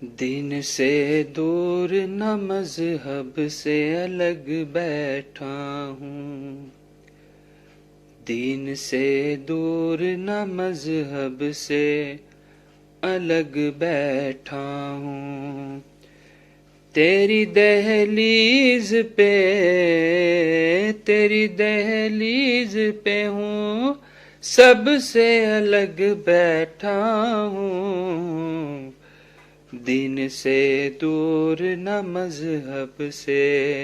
दिन से दूर न मज़हब से अलग बैठा हूँ। दीन से दूर न मज़हब से अलग बैठा हूँ। तेरी दहलीज पे हूँ, सबसे अलग बैठा हूँ। दिन से दूर न मज़हब से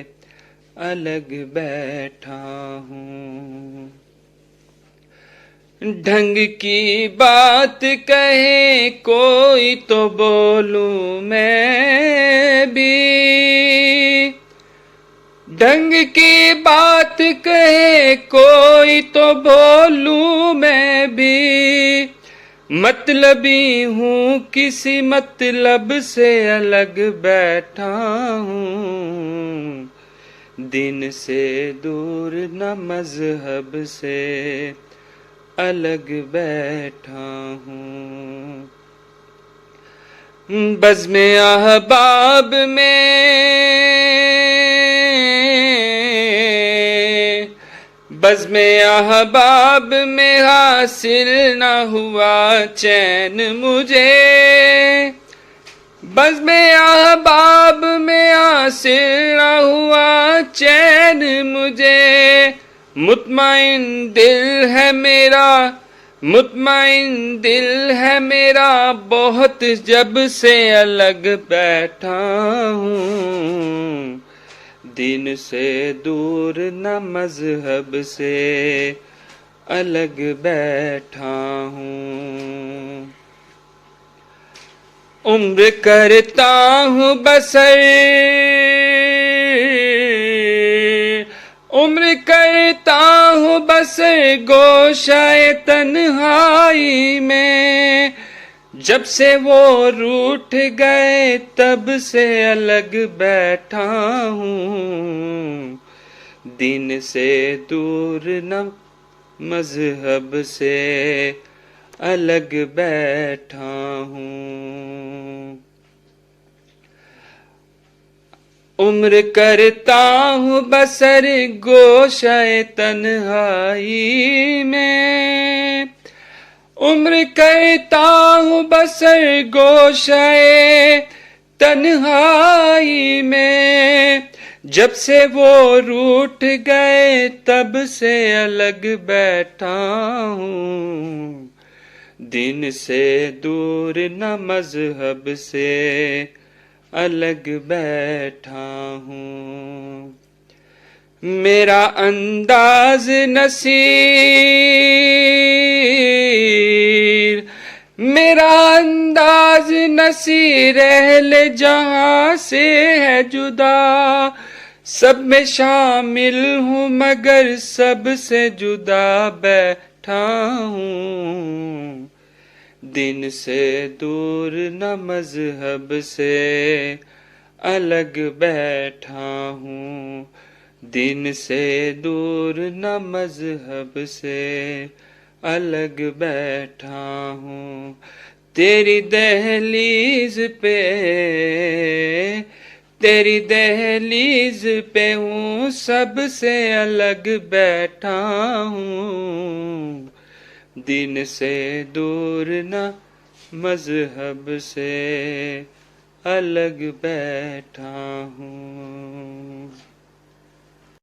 अलग बैठा हूँ। ढंग की बात कहे कोई तो बोलूं मैं भी, ढंग की बात कहे कोई तो बोलूं मैं भी। मतलबी हूँ किसी मतलब से अलग बैठा हूँ। दिन से दूर न मज़हब से अलग बैठा हूँ। बज़्म अहबाब में हासिल न हुआ चैन मुझे। बज़्म अहबाब में हासिल न हुआ चैन मुझे। मुतमईन दिल है मेरा बहुत जब से अलग बैठा हूँ। दिन से दूर न मज़हब से अलग बैठा हूँ। उम्र करता हूँ बसर गोशाए तन्हाई में। जब से वो रूठ गए तब से अलग बैठा हूँ। दिन से दूर न मज़हब से अलग बैठा हूँ। उम्र करता हूँ बसर गोशाए तन्हाई में। उम्र करता हूँ बसर गोशाए तन्हाई में। जब से वो रूठ गए तब से अलग बैठा हूँ। दिन से दूर न मज़हब से अलग बैठा हूँ। मेरा अंदाज नसीर अहले जहां से है जुदा। सब में शामिल हूँ मगर सबसे जुदा बैठा हूँ। दिन से दूर न मज़हब से अलग बैठा हूँ। दिन से दूर न मज़हब से अलग बैठा हूँ। तेरी दहलीज पे हूँ, सबसे अलग बैठा हूँ। दिन से दूर न मज़हब से अलग बैठा हूँ।